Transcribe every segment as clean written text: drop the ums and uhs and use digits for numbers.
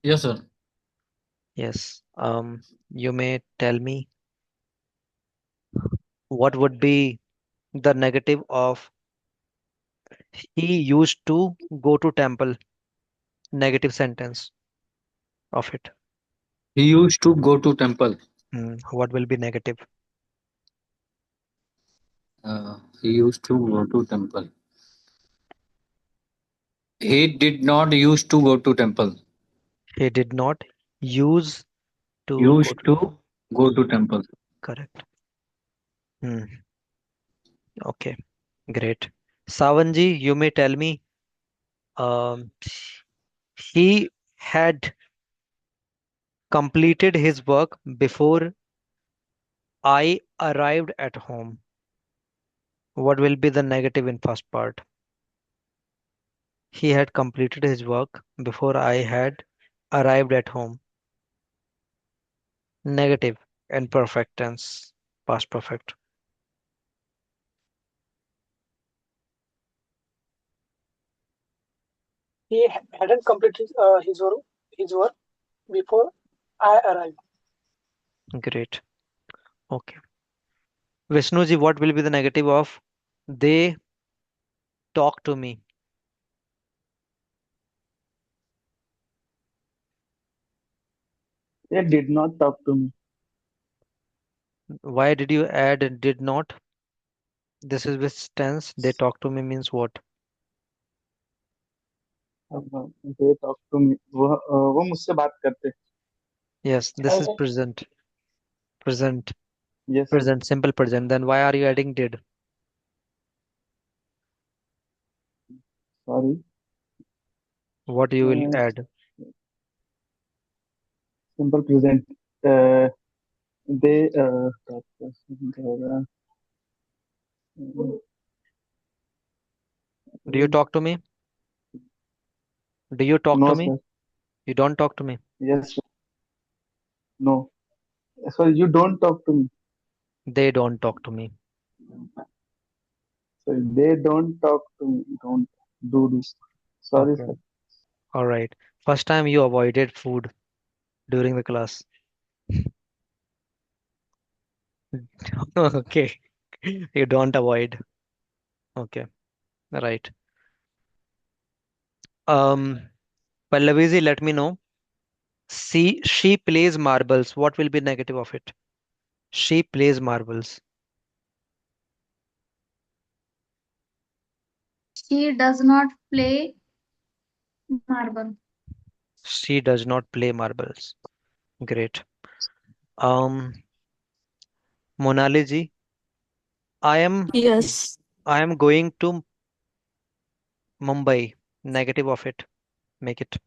Yes, sir. Yes. You may tell me what would be the negative of he used to go to temple, negative sentence of it. He used to go to temple. What will be negative? He used to go to temple. He did not used to go to temple. He did not use to go Used to. to go to temple. Correct. Hmm. Okay. Great. Savanji, you may tell me. Um, he had completed his work before I arrived at home. What will be the negative in first part? He had completed his work before I had arrived at home. Negative and perfect tense. Past perfect. Hadn't completed his work before I arrived. Great. Okay. Vishnuji, what will be the negative of they talk to me? They did not talk to me. Why did you add did not? This is with tense. They talk to me means what? They talk to me. वो मुझसे बात करते. Yes, this is As present. Present. Yes, sir. Present. Simple present. Then why are you adding did? Sorry. What you will Uh, add? Simple present. Uh, they talk to us. Do you talk to me? Do you talk to No, me? sir. You don't talk to me. Yes, sir. No. Sorry, you don't talk to me. They don't talk to me. Sorry, they don't talk to me. Don't do. Sorry, Okay. sir. All right. First time you avoided food during the class. Okay. You don't avoid. Okay. Right. Um, Pallavi, let me know. See, she plays marbles. What will be negative of it? She plays marbles. She does not play marble. She does not play marbles. Great. Um, Monali ji, I am Yes, I am going to Mumbai. Negative of it. Make it.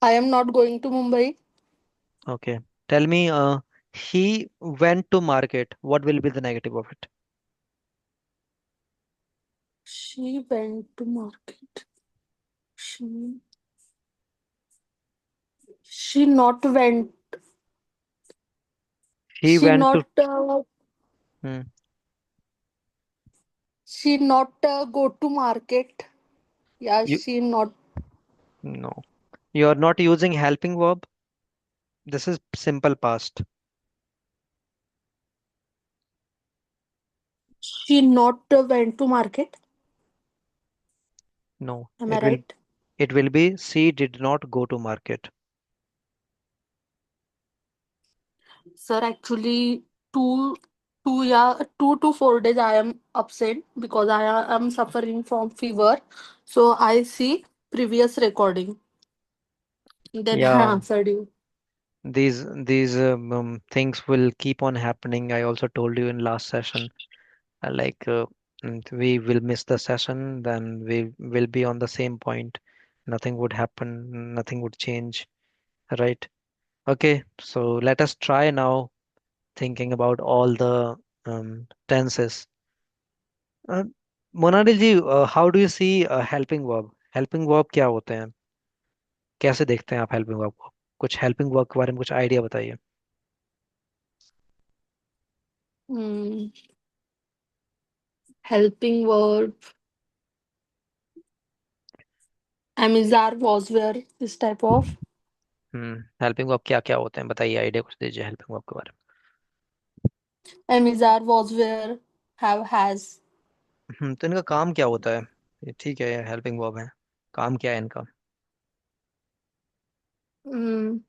I am not going to Mumbai. Okay. Tell me, he went to market. What will be the negative of it? She went to market. She she not went. He She went to. not Hmm, she not go to market. Yeah, you she not. no. You are not using helping verb. This is simple past. She not went to market. No. Am I right? It will be she did not go to market. Sir, actually, two, 2 to 4 days I am absent because I am suffering from fever. So I see previous recording. Then I Yeah, answered you. these things will keep on happening. I also told you in last session. Like we will miss the session, then we will be on the same point. Nothing would happen. Nothing would change. Right? Okay. So let us try now thinking about all the tenses. Uh, Monali ji, how do you see helping verb? Helping verb क्या होते हैं? कैसे देखते हैं आप helping verb को? कुछ helping verb के बारे में कुछ आइडिया बताइए. Hmm. Helping verb am, is, are, was, were, this type of. Helping verb क्या क्या होते हैं, बताइए, आइडिया कुछ दीजिए हेल्पिंग वर्ब के बारे Am, is, are, was, were, have, has. में। तो इनका काम क्या होता है? ये ठीक है, हेल्पिंग वर्ब है, काम क्या है इनका? हम्म,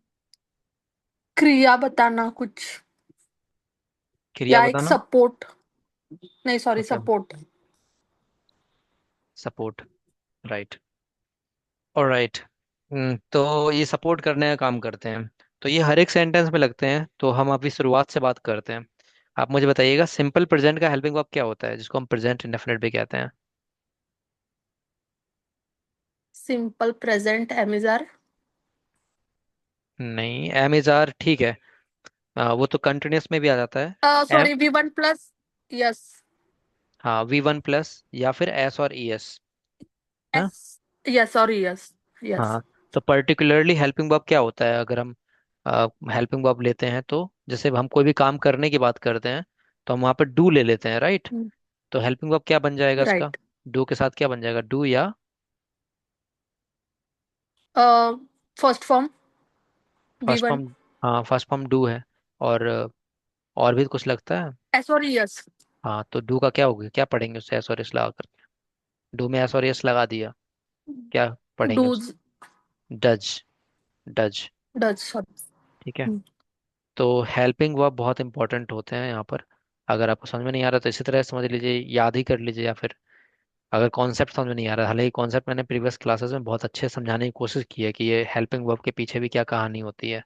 क्रिया बताना कुछ, क्रिया या एक बताना। सपोर्ट, नहीं sorry okay, support. Support, right, alright. तो ये सपोर्ट करने का काम करते हैं, तो ये हर एक सेंटेंस में लगते हैं, तो हम अभी शुरुआत से बात करते हैं। आप मुझे बताइएगा सिंपल प्रेजेंट का हेल्पिंग वर्ब क्या होता है, जिसको हम प्रेजेंट इंडेफिनिट भी कहते हैं? Simple present am, is, are. नहीं, एम इज आर ठीक है, वो तो कंटिन्यूस में भी आ जाता है। Um, sorry V1 plus, yes, हाँ, वी वन प्लस या फिर एस और ई एस, है। एस, यस और यस, यस। हाँ, तो पर्टिकुलरली हेल्पिंग वर्ब क्या होता है, अगर हम हेल्पिंग वर्ब लेते हैं, तो जैसे हम कोई भी काम करने की बात करते हैं, तो हम वहाँ पर डू ले लेते हैं, राइट। तो हेल्पिंग वर्ब क्या बन जाएगा इसका? राइट। डू के साथ क्या बन जाएगा, डू या first form first V1, form? हाँ, फर्स्ट फॉर्म डू है, और और भी कुछ लगता है। एस और यस। हाँ, तो डू का क्या होगा, क्या पढ़ेंगे उससे एस और एस लगा कर? डू में एस और एस लगा दिया, क्या पढ़ेंगे उससे? Does, does, does, does, sorry. ठीक है। तो हेल्पिंग वर्ब बहुत इंपॉर्टेंट होते हैं यहाँ पर। अगर आपको समझ में नहीं आ रहा तो इसी तरह समझ लीजिए, याद ही कर लीजिए, या फिर अगर कॉन्सेप्ट समझ में नहीं आ रहा, हालांकि कॉन्सेप्ट मैंने प्रीवियस क्लासेस में बहुत अच्छे से समझाने की कोशिश की है कि ये हेल्पिंग वर्ब के पीछे भी क्या कहानी होती है।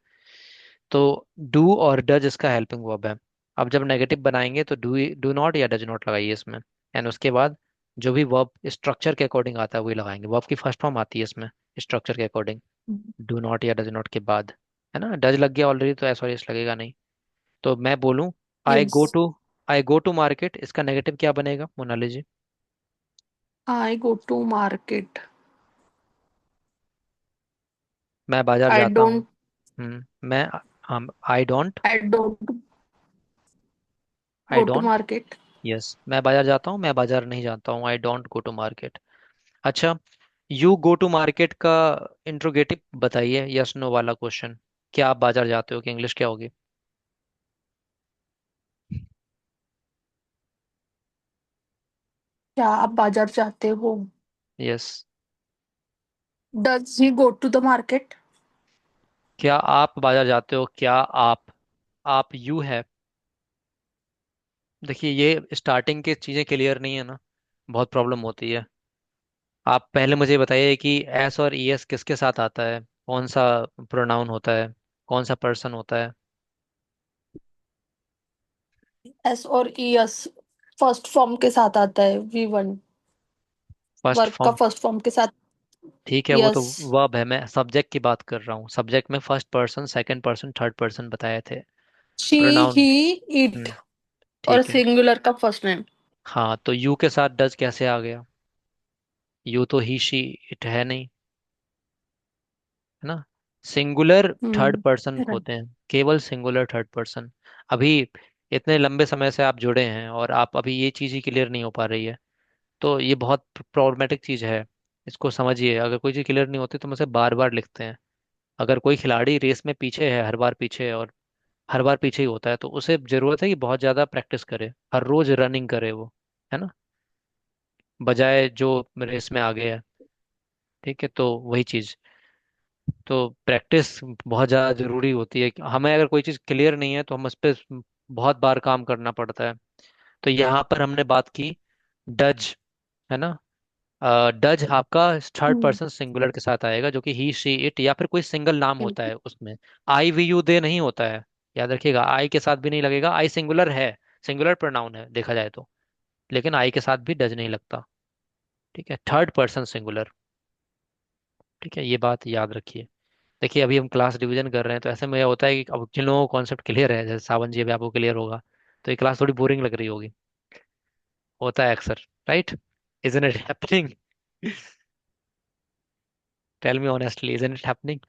तो डू और डज इसका हेल्पिंग वर्ब है। अब जब नेगेटिव बनाएंगे तो डू डू नॉट या डज नॉट लगाइए इसमें, एंड उसके बाद जो भी वर्ब स्ट्रक्चर के अकॉर्डिंग आता है वही लगाएंगे। वर्ब की फर्स्ट फॉर्म आती है इसमें स्ट्रक्चर के अकॉर्डिंग, डू नॉट या डज नॉट के बाद, है ना। डज लग गया ऑलरेडी तो एस और एस लगेगा नहीं। तो मैं बोलूं I yes, go to, I go to market, इसका नेगेटिव क्या बनेगा मोनाली जी? आई गो टू मार्केट, मैं बाजार आई जाता हूँ। डोंट, मैं, हम, I don't, I don't I go to don't, market. Yes, मैं बाजार जाता हूँ, मैं बाजार नहीं जाता हूँ, I don't go to market. अच्छा, यू गो टू मार्केट का इंट्रोगेटिव बताइए, यस नो वाला क्वेश्चन, क्या आप बाजार जाते हो, कि इंग्लिश क्या होगी? क्या आप बाजार जाते हो? Yes. Does he go to the market? क्या आप बाजार जाते हो, क्या आप यू है। देखिए, ये स्टार्टिंग की चीजें क्लियर नहीं है ना, बहुत प्रॉब्लम होती है। आप पहले मुझे बताइए कि एस और ई एस किसके साथ आता है, कौन सा प्रोनाउन होता है, कौन सा पर्सन होता है? एस और यस फर्स्ट फॉर्म के साथ आता है V1, फर्स्ट वर्ब का फॉर्म, फर्स्ट फॉर्म के साथ। ठीक है, वो तो यस, वर्ब है, मैं सब्जेक्ट की बात कर रहा हूँ। सब्जेक्ट में first person, second person, third person बताए थे। शी, प्रोनाउन, ही, इट, हम्म, और ठीक है। सिंगुलर का फर्स्ट नेम। हाँ, तो यू के साथ डज कैसे आ गया? यू तो ही शी इट है नहीं, है ना। Singular third person right. होते हैं, केवल सिंगुलर थर्ड पर्सन। अभी इतने लंबे समय से आप जुड़े हैं और आप अभी ये चीज़ ही क्लियर नहीं हो पा रही है, तो ये बहुत प्रॉब्लमेटिक चीज़ है। इसको समझिए, अगर कोई चीज़ क्लियर नहीं होती तो हम उसे बार बार लिखते हैं। अगर कोई खिलाड़ी रेस में पीछे है, हर बार पीछे है, और हर बार पीछे ही होता है, तो उसे जरूरत है कि बहुत ज्यादा प्रैक्टिस करे, हर रोज रनिंग करे वो, है ना, बजाय जो रेस में आगे है। ठीक है, तो वही चीज, तो प्रैक्टिस बहुत ज्यादा जरूरी होती है। हमें अगर कोई चीज क्लियर नहीं है तो हम उस पर बहुत बार काम करना पड़ता है। तो यहाँ पर हमने बात की डज, है ना। डज आपका थर्ड पर्सन सिंगुलर के साथ आएगा, जो कि ही शी इट या फिर कोई सिंगल नाम होता है उसमें। आई वी यू दे नहीं होता है, याद रखिएगा, आई के साथ भी नहीं लगेगा। आई सिंगुलर है, सिंगुलर प्रोनाउन है देखा जाए तो, लेकिन आई के साथ भी डज नहीं लगता। ठीक है, थर्ड पर्सन सिंगुलर। ठीक है, ये बात याद रखिए। देखिए, अभी हम क्लास डिवीजन कर रहे हैं, तो ऐसे में यह होता है कि अब जिन लोगों को कॉन्सेप्ट क्लियर है, जैसे सावन जी, अभी आपको क्लियर होगा, तो ये क्लास थोड़ी बोरिंग लग रही होगी, होता है अक्सर, right? Isn't it happening? Tell me honestly, isn't it happening?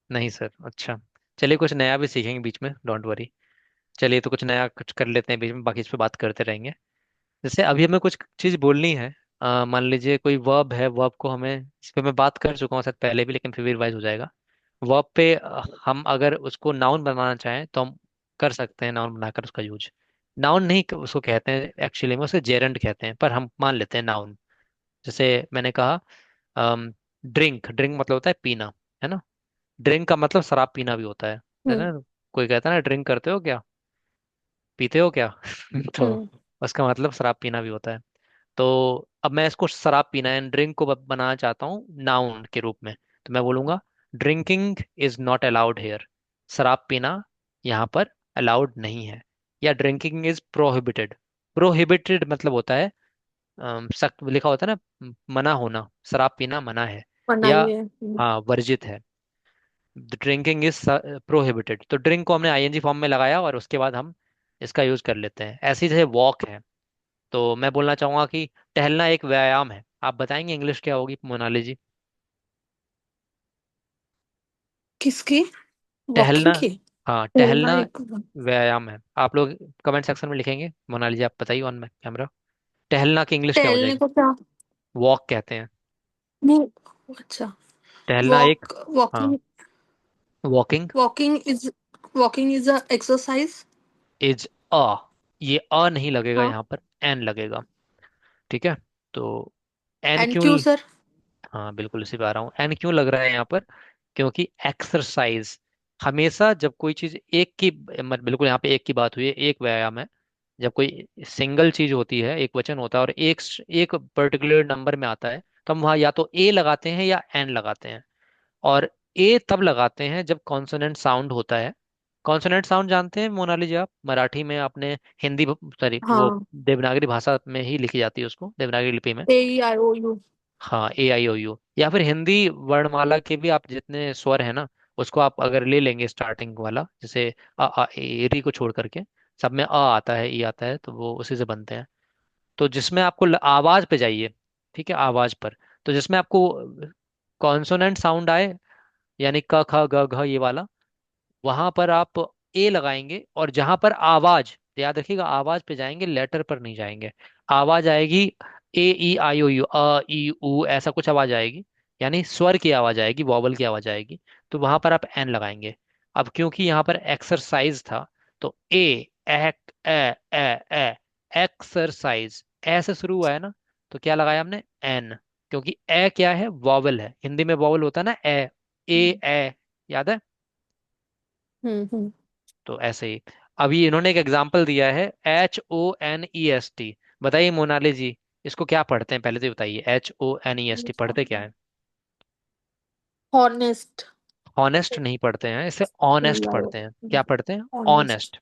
नहीं सर, अच्छा, चलिए कुछ नया भी सीखेंगे बीच में, डोंट वरी। चलिए, तो कुछ नया कुछ कर लेते हैं बीच में, बाकी इस पे बात करते रहेंगे। जैसे अभी हमें कुछ चीज बोलनी है, मान लीजिए कोई वर्ब है, वर्ब को हमें, इस पे मैं बात कर चुका हूँ शायद पहले भी, लेकिन फिर भी रिवाइज हो जाएगा। वर्ब पे हम अगर उसको नाउन बनाना चाहें तो हम कर सकते हैं, नाउन बनाकर उसका यूज। नाउन नहीं उसको कहते हैं एक्चुअली में, उसे जेरंड कहते हैं, पर हम मान लेते हैं नाउन। जैसे मैंने कहा ड्रिंक, ड्रिंक मतलब होता है पीना, है ना। ड्रिंक का मतलब शराब पीना भी होता है हम्म ना। कोई कहता है ना ड्रिंक करते हो क्या, पीते हो क्या तो हम्म उसका मतलब शराब पीना भी होता है। तो अब मैं इसको शराब पीना है, ड्रिंक को बनाना चाहता हूँ नाउन के रूप में, तो मैं बोलूंगा drinking is not allowed here. शराब पीना यहाँ पर अलाउड नहीं है। या ड्रिंकिंग इज प्रोहिबिटेड। प्रोहिबिटेड मतलब होता है सख्त लिखा होता है ना, मना होना, शराब पीना मना है, या बनाइए हाँ वर्जित है। ड्रिंकिंग इज प्रोहिबिटेड, तो ड्रिंक को हमने आईएनजी फॉर्म में लगाया और उसके बाद हम इसका यूज कर लेते हैं। ऐसी जैसे वॉक है, तो मैं बोलना चाहूंगा कि टहलना एक व्यायाम है। आप बताएंगे इंग्लिश क्या होगी मोनाली जी। किसकी? टहलना, वॉकिंग की? हाँ खेलना टहलना एक। व्यायाम है। आप लोग कमेंट सेक्शन में लिखेंगे, मोनाली जी आप बताइए ऑन कैमरा, टहलना की इंग्लिश क्या हो टहलने जाएगी। को क्या? वॉक कहते हैं। वो, अच्छा। टहलना एक, वॉक हाँ walking walking walking is walking is a exercise. Is a, ये अ नहीं लगेगा हाँ। यहाँ पर, एन लगेगा। ठीक है, तो एन एंड क्यों क्यू सर? हाँ बिल्कुल इसी पे आ रहा हूँ। एन क्यों लग रहा है यहाँ पर, क्योंकि एक्सरसाइज, हमेशा जब कोई चीज एक की बिल्कुल यहाँ पे एक की बात हुई है, एक व्यायाम है। जब कोई सिंगल चीज होती है, एक वचन होता है और एक एक पर्टिकुलर नंबर में आता है, तो हम वहाँ या तो ए लगाते हैं या एन लगाते हैं। और ए तब लगाते हैं जब कॉन्सोनेंट साउंड होता है। कॉन्सोनेंट साउंड जानते हैं मोनाली जी आप, मराठी में आपने, हिंदी सॉरी वो हाँ। देवनागरी भाषा में ही लिखी जाती है उसको, देवनागरी लिपि में। AEIOU। हाँ ए आई ओ यू, या फिर हिंदी वर्णमाला के भी आप जितने स्वर है ना, उसको आप अगर ले लेंगे स्टार्टिंग वाला, जैसे अ आ ए री को छोड़ करके सब में अ आता है, ई आता है, तो वो उसी से बनते हैं। तो जिसमें आपको आवाज पे जाइए, ठीक है आवाज पर, तो जिसमें आपको कॉन्सोनेंट साउंड आए, यानी क ख ग घ ये वाला, वहां पर आप ए लगाएंगे। और जहां पर आवाज, याद रखिएगा आवाज पे जाएंगे, लेटर पर नहीं जाएंगे। आवाज आएगी ए ई आई ओ यू, अ ई उ, ऐसा कुछ आवाज आएगी, यानी स्वर की आवाज आएगी, वॉवल की आवाज आएगी, तो वहां पर आप एन लगाएंगे। अब क्योंकि यहाँ पर एक्सरसाइज था, तो ए, एक्ट ए, ए एक्सरसाइज ऐसे शुरू हुआ है ना, तो क्या लगाया हमने, एन। क्योंकि ए क्या है, वॉवल है, हिंदी में वॉवल होता है ना ए, याद है। हम्म। तो ऐसे ही, अभी इन्होंने एक एग्जाम्पल दिया है, HONEST। बताइए मोनाली जी, इसको क्या पढ़ते हैं, पहले तो ये बताइए, HONEST पढ़ते क्या है। हॉनेस्ट। ऑनेस्ट नहीं पढ़ते हैं, इसे ऑनेस्ट पढ़ते हैं। क्या पढ़ते हैं, ऑनेस्ट। ऑनेस्ट।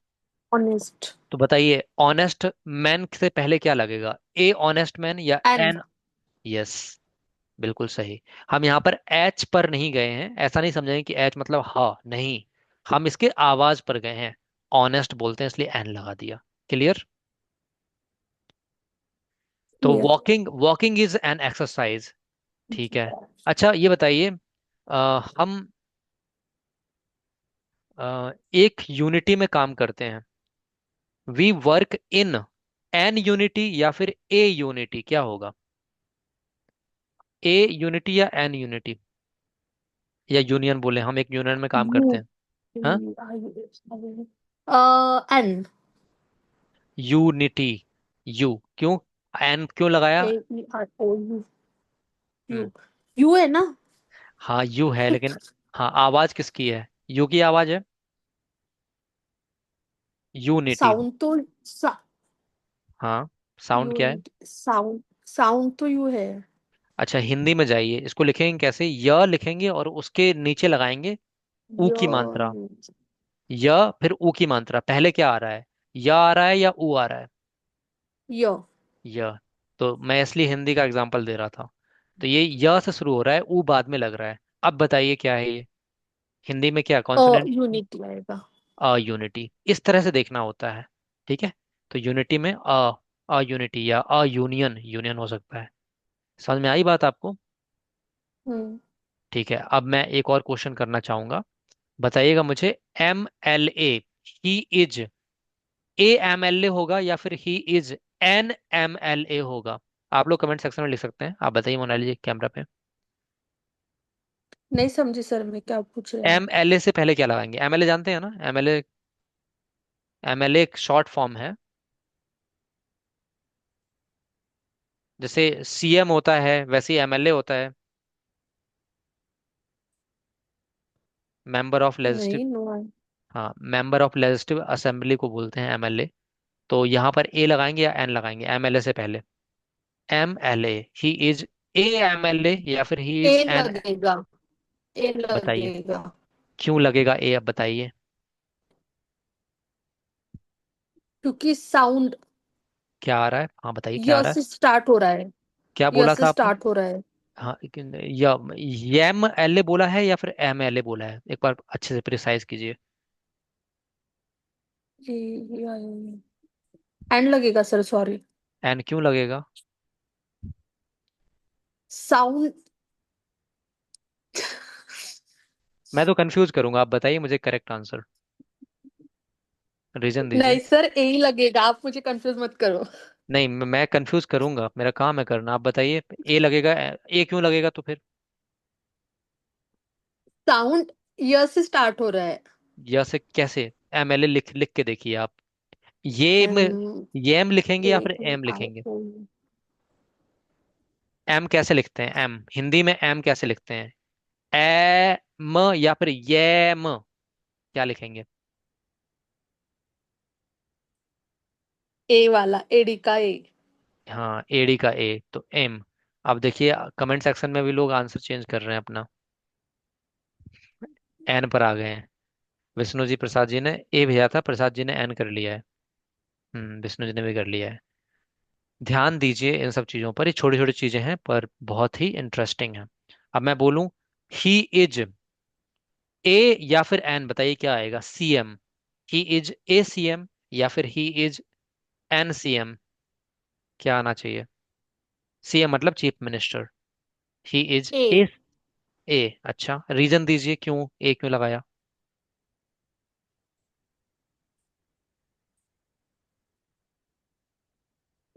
ऑनेस्ट। तो बताइए ऑनेस्ट मैन से पहले क्या लगेगा, ए ऑनेस्ट मैन या एंड। एन। यस, बिल्कुल सही। हम यहाँ पर एच पर नहीं गए हैं, ऐसा नहीं समझेंगे कि एच मतलब हाँ, नहीं, हम इसके आवाज पर गए हैं। ऑनेस्ट बोलते हैं इसलिए एन लगा दिया। क्लियर। तो clear. Walking, walking is an exercise. ठीक है। अच्छा ये बताइए, हम एक यूनिटी में काम करते हैं, we work in an unity या फिर ए यूनिटी, क्या होगा, ए यूनिटी या एन यूनिटी, या यूनियन बोले, हम एक यूनियन में काम यू। करते हैं। हाँ, एन। यूनिटी, यू क्यों, एन क्यों लगाया। AEIOU। यू। हम्म, यू है ना? हाँ यू है, लेकिन हाँ आवाज किसकी है, यू की आवाज है, यूनिटी। साउंड तो हाँ, साउंड क्या है। Unit sound. साउंड तो यू है। अच्छा हिंदी में जाइए, इसको लिखेंगे कैसे, य लिखेंगे और उसके नीचे लगाएंगे ऊ यो। की मात्रा। य फिर ऊ की मात्रा, पहले क्या आ रहा है, य आ रहा है या ऊ आ रहा है, यो। य। तो मैं इसलिए हिंदी का एग्जांपल दे रहा था। तो ये य से शुरू हो रहा है, ऊ बाद में लग रहा है। अब बताइए क्या है ये, हिंदी में क्या कॉन्सोनेंट, यूनिट आएगा। अ यूनिटी, इस तरह से देखना होता है। ठीक है, तो यूनिटी में अ यूनिटी या अ यूनियन, यूनियन हो सकता है। समझ में आई बात आपको। हम्म। ठीक है, अब मैं एक और क्वेश्चन करना चाहूंगा, बताइएगा मुझे, MLA, he is, a M L A होगा या फिर ही इज NMLA होगा। आप लोग कमेंट सेक्शन में लिख सकते हैं। आप बताइए मोनाली जी कैमरा पे। नहीं समझी सर मैं क्या पूछ रहे हैं। MLA से पहले क्या लगाएंगे? MLA जानते हैं ना? MLA, MLA एक शॉर्ट फॉर्म है। जैसे CM होता है वैसे ही MLA होता है, मेंबर ऑफ लेजिस्लेटिव। नहीं नो। हाँ, मेंबर ऑफ लेजिस्लेटिव असेंबली को बोलते हैं MLA। तो यहाँ पर ए लगाएंगे या एन लगाएंगे MLA से पहले? MLA, ही इज MLA या फिर ही ए इज एन? लगेगा, ए बताइए लगेगा। क्यों लगेगा ए, अब बताइए। क्योंकि साउंड क्या आ रहा है? हाँ बताइए क्या आ य रहा है? से स्टार्ट हो रहा है। क्या य बोला से था आपने? स्टार्ट हो रहा है। हाँ लेकिन MLA बोला है या फिर MLA बोला है? एक बार अच्छे से प्रिसाइज कीजिए। एंड लगेगा सर, सॉरी। एन क्यों लगेगा? साउंड। मैं तो कंफ्यूज करूंगा, आप बताइए मुझे करेक्ट आंसर, रीजन दीजिए। नहीं सर, ए ही लगेगा, आप मुझे कंफ्यूज मत करो। नहीं, मैं कंफ्यूज करूंगा, मेरा काम है करना। आप बताइए ए लगेगा, ए क्यों लगेगा तो फिर? साउंड य से स्टार्ट हो रहा है। या से कैसे? MLA लिख लिख के देखिए आप। ये एम एम लिखेंगे ए या फिर एम आई लिखेंगे? ओ। एम कैसे लिखते हैं? एम हिंदी में एम कैसे लिखते हैं? ए म या फिर ये म, क्या लिखेंगे? ए वाला, एडी का ए। हाँ, एडी का ए तो एम। अब देखिए कमेंट सेक्शन में भी लोग आंसर चेंज कर रहे हैं अपना, एन पर आ गए हैं। विष्णु जी प्रसाद जी ने ए भेजा था, प्रसाद जी ने एन कर लिया है। विष्णु जी ने भी कर लिया है। ध्यान दीजिए इन सब चीजों पर, ये छोटी छोटी चीजें हैं पर बहुत ही इंटरेस्टिंग है। अब मैं बोलूं ही इज ए या फिर एन, बताइए क्या आएगा? CM, ही इज ACM या फिर ही इज NCM, क्या आना चाहिए? CM मतलब chief minister, he is a. A. अच्छा, रीजन दीजिए क्यों ए क्यों लगाया?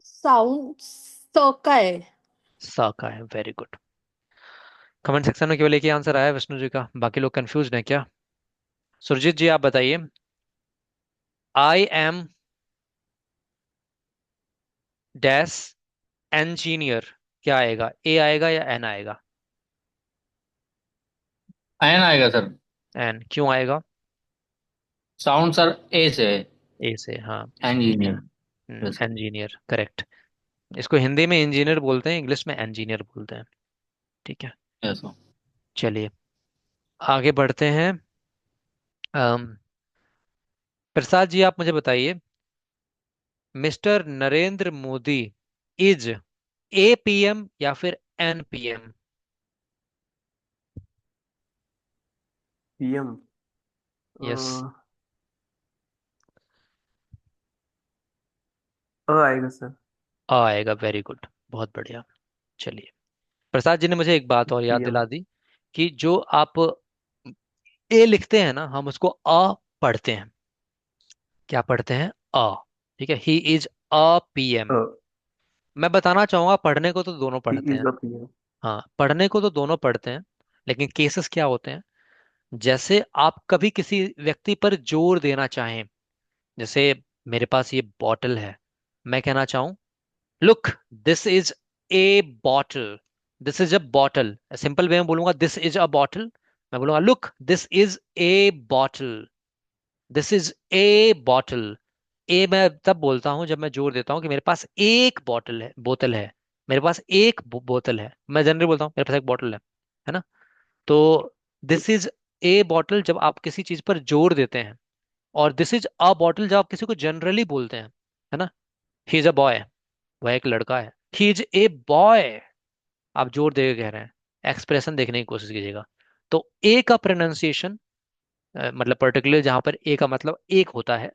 साउंड स का है। सा का है, वेरी गुड। कमेंट सेक्शन में केवल एक ही आंसर आया विष्णु जी का, बाकी लोग कंफ्यूज हैं क्या? सुरजीत जी आप बताइए, आई एम डैश इंजीनियर, क्या आएगा? ए आएगा या एन आएगा? एन आएगा सर। एन क्यों आएगा? साउंड सर ए से है। ए से, हाँ ठीक है। इंजीनियर। यस। Engineer correct. इसको हिंदी में इंजीनियर बोलते हैं, इंग्लिश में इंजीनियर बोलते हैं। ठीक है, यस। चलिए आगे बढ़ते हैं। अम, प्रसाद जी आप मुझे बताइए, mister Narendra Modi is APM या फिर NPM? PM। यस, आएगा सर। आएगा, वेरी गुड, बहुत बढ़िया। चलिए, प्रसाद जी ने मुझे एक बात और याद PM। दिला दी कि जो आप ए लिखते हैं ना, हम उसको अ पढ़ते हैं। क्या पढ़ते हैं? अ। ठीक है, ही इज PM। मैं बताना चाहूंगा पढ़ने को तो दोनों ही पढ़ते इज हैं। अ PM। हाँ, पढ़ने को तो दोनों पढ़ते हैं, लेकिन केसेस क्या होते हैं? जैसे आप कभी किसी व्यक्ति पर जोर देना चाहें, जैसे मेरे पास ये बॉटल है, मैं कहना चाहूं look this is a bottle, this is a bottle. Simple way में बोलूंगा दिस इज अ बॉटल, मैं बोलूंगा look this is a bottle, this is a bottle. ए मैं तब बोलता हूं जब मैं जोर देता हूं कि मेरे पास एक बॉटल है, बोतल है, मेरे पास एक बोतल है। मैं जनरली बोलता हूं मेरे पास एक बॉटल है ना? तो दिस इज ए बॉटल जब आप किसी चीज पर जोर देते हैं, और दिस इज अ बॉटल जब आप किसी को जनरली बोलते हैं, है ना? ही इज अ बॉय, वह एक लड़का है, ही इज ए बॉय, आप जोर दे के कह रहे हैं, एक्सप्रेशन देखने की कोशिश कीजिएगा। तो ए का प्रोनाउंसिएशन, मतलब पर्टिकुलर जहां पर ए का मतलब एक होता है,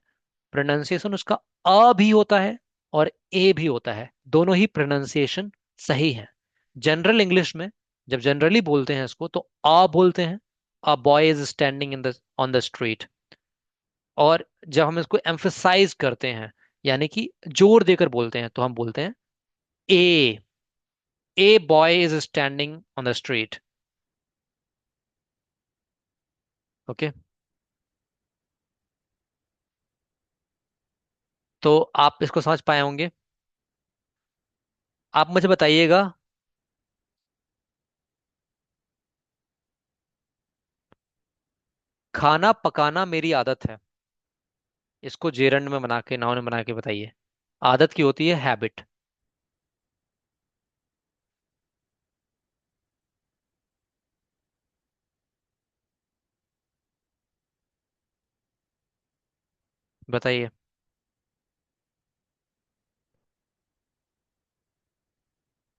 प्रोनाउंसिएशन उसका अ भी होता है और ए भी होता है, दोनों ही प्रोनाउंसिएशन सही है। जनरल इंग्लिश में जब जनरली बोलते हैं इसको तो आ बोलते हैं, a boy is standing in the on the street. और जब हम इसको एम्फसाइज करते हैं यानी कि जोर देकर बोलते हैं, तो हम बोलते हैं a. A boy is standing on the street. Okay, तो आप इसको समझ पाए होंगे। आप मुझे बताइएगा, खाना पकाना मेरी आदत है, इसको जेरंड में बना के, नाउन में बना के बताइए। आदत की होती है हैबिट। बताइए।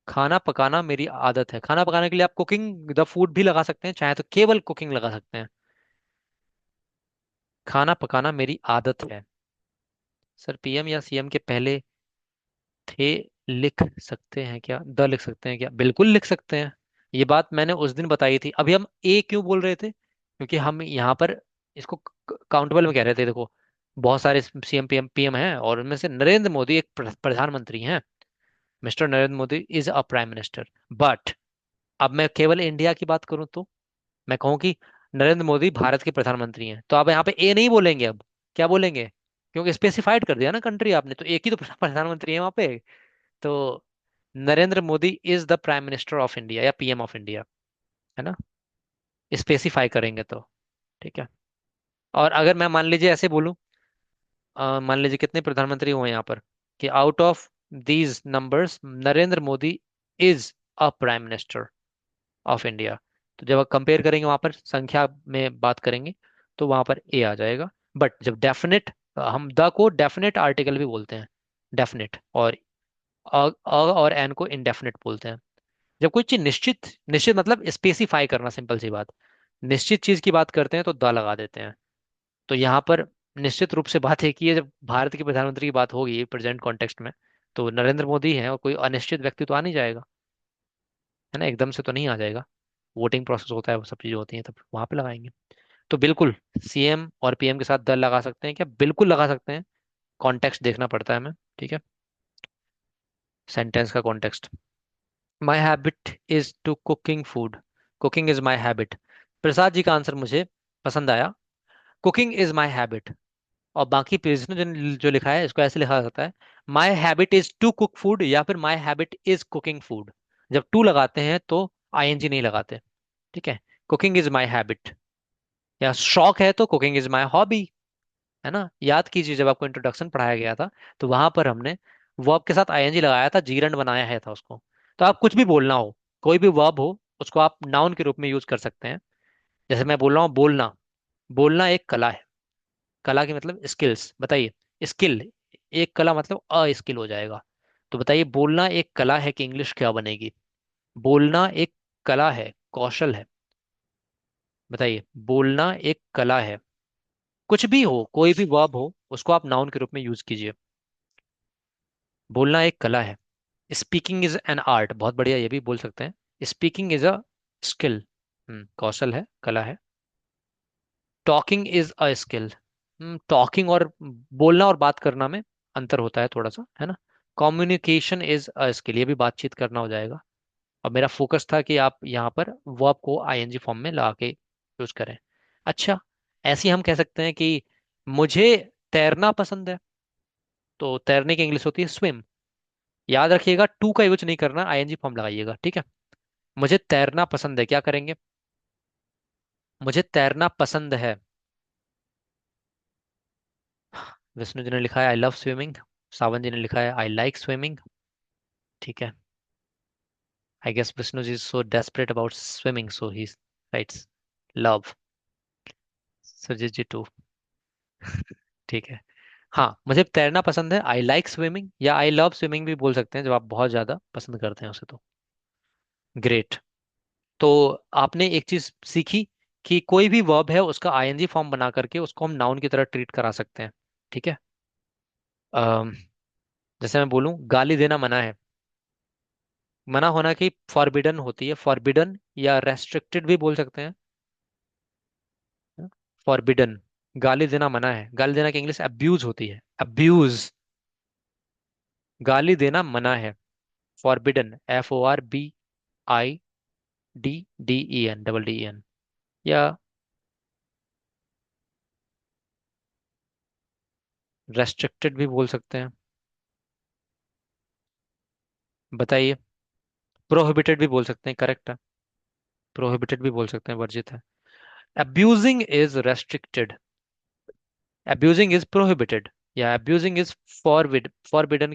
खाना पकाना मेरी आदत है, खाना पकाने के लिए आप कुकिंग द फूड भी लगा सकते हैं, चाहे तो केवल कुकिंग लगा सकते हैं। खाना पकाना मेरी आदत है। सर पीएम या सीएम के पहले थे लिख सकते हैं क्या, द लिख सकते हैं क्या? बिल्कुल लिख सकते हैं। ये बात मैंने उस दिन बताई थी। अभी हम ए क्यों बोल रहे थे, क्योंकि हम यहाँ पर इसको काउंटेबल में कह रहे थे। देखो, बहुत सारे सीएम पीएम पीएम हैं और उनमें से नरेंद्र मोदी एक प्रधानमंत्री हैं। Mister Narendra Modi is a prime minister. But अब मैं केवल इंडिया की बात करूं तो मैं कहूं कि नरेंद्र मोदी भारत के प्रधानमंत्री हैं, तो आप यहाँ पे ए नहीं बोलेंगे। अब क्या बोलेंगे? क्योंकि स्पेसिफाइड कर दिया ना कंट्री आपने, तो एक ही तो प्रधानमंत्री है वहां पे। तो Narendra Modi is the prime minister of India या पीएम ऑफ इंडिया, है ना? स्पेसिफाई करेंगे तो ठीक है। और अगर मैं मान लीजिए ऐसे बोलूं, मान लीजिए कितने प्रधानमंत्री हुए यहाँ पर, कि out of these numbers Narendra Modi is a prime minister of India, तो जब आप कंपेयर करेंगे वहां पर संख्या में बात करेंगे तो वहां पर ए आ जाएगा। बट जब डेफिनेट, हम द को डेफिनेट आर्टिकल भी बोलते हैं, डेफिनेट, और और एन को इनडेफिनेट बोलते हैं। जब कोई चीज निश्चित, निश्चित मतलब स्पेसिफाई करना, सिंपल सी बात। निश्चित चीज की बात करते हैं तो द लगा देते हैं। तो यहाँ पर निश्चित रूप से बात एक ही है, जब भारत के प्रधानमंत्री की बात होगी प्रेजेंट कॉन्टेक्स्ट में, तो नरेंद्र मोदी है, और कोई अनिश्चित व्यक्ति तो आ नहीं जाएगा, है ना? एकदम से तो नहीं आ जाएगा। वोटिंग प्रोसेस होता है, वो सब चीजें होती हैं, तब वहां पे लगाएंगे। तो बिल्कुल सीएम और पीएम के साथ दल लगा सकते हैं क्या? बिल्कुल लगा सकते हैं। कॉन्टेक्स्ट देखना पड़ता है हमें, ठीक है, सेंटेंस का context. My habit is to cooking food. Cooking is my habit. Prasad ji का आंसर मुझे पसंद आया। Cooking is my habit. और बाकी पेज में जो लिखा है, इसको ऐसे लिखा जाता है, my habit is to cook food या फिर my habit is cooking food. जब टू लगाते हैं तो आईएनजी नहीं लगाते, ठीक है। कुकिंग इज माई हैबिट, या शौक है तो कुकिंग इज माई हॉबी, है ना? याद कीजिए जब आपको इंट्रोडक्शन पढ़ाया गया था, तो वहां पर हमने वर्ब के साथ आईएनजी लगाया था, जीरंड बनाया है था उसको। तो आप कुछ भी बोलना हो, कोई भी वर्ब हो, उसको आप नाउन के रूप में यूज कर सकते हैं। जैसे मैं बोल रहा हूँ बोलना। बोलना एक कला है। कला की मतलब स्किल्स, बताइए। स्किल, एक कला मतलब अस्किल हो जाएगा। तो बताइए, बोलना एक कला है कि इंग्लिश क्या बनेगी? बोलना एक कला है, कौशल है। बताइए, बोलना एक कला है। कुछ भी हो, कोई भी वर्ब हो, उसको आप नाउन के रूप में यूज कीजिए। बोलना एक कला है। स्पीकिंग इज एन आर्ट, बहुत बढ़िया, ये भी बोल सकते हैं। स्पीकिंग इज अ स्किल, कौशल है, कला है। Talking is a skill. Talking और बोलना और बात करना में अंतर होता है थोड़ा सा, है ना? कम्युनिकेशन इज अ स्किल, ये भी बातचीत करना हो जाएगा। और मेरा फोकस था कि आप यहाँ पर वर्ब को आईएनजी फॉर्म में ला के यूज करें। अच्छा, ऐसे ही हम कह सकते हैं कि मुझे तैरना पसंद है, तो तैरने की इंग्लिश होती है स्विम। याद रखिएगा, टू का यूज नहीं करना, आईएनजी फॉर्म लगाइएगा, ठीक है। मुझे तैरना पसंद है, क्या करेंगे? मुझे तैरना पसंद है। विष्णु जी ने लिखा है आई लव स्विमिंग। सावन जी ने लिखा है आई लाइक स्विमिंग। ठीक है, I guess Vishnu ji so desperate about swimming, so he writes love. Sujit ji too. ठीक है। हाँ, मुझे तैरना पसंद है, आई लाइक स्विमिंग, या आई लव स्विमिंग भी बोल सकते हैं जब आप बहुत ज्यादा पसंद करते हैं उसे तो। ग्रेट। तो आपने एक चीज सीखी कि कोई भी वर्ब है उसका आईएनजी फॉर्म बना करके उसको हम नाउन की तरह ट्रीट करा सकते हैं, ठीक है। अम, जैसे मैं बोलूं गाली देना मना है। मना होना की फॉरबिडन होती है, फॉरबिडन या रेस्ट्रिक्टेड भी बोल सकते हैं। फॉरबिडन, गाली देना मना है। गाली देना की इंग्लिश अब्यूज होती है, अब्यूज। गाली देना मना है, फॉरबिडन, FORBIDDEN, या रेस्ट्रिक्टेड भी बोल सकते हैं, बताइए। प्रोहिबिटेड भी बोल सकते हैं, करेक्ट है, प्रोहिबिटेड भी बोल सकते हैं, वर्जित है। abusing is restricted, abusing is prohibited, या abusing is forbidden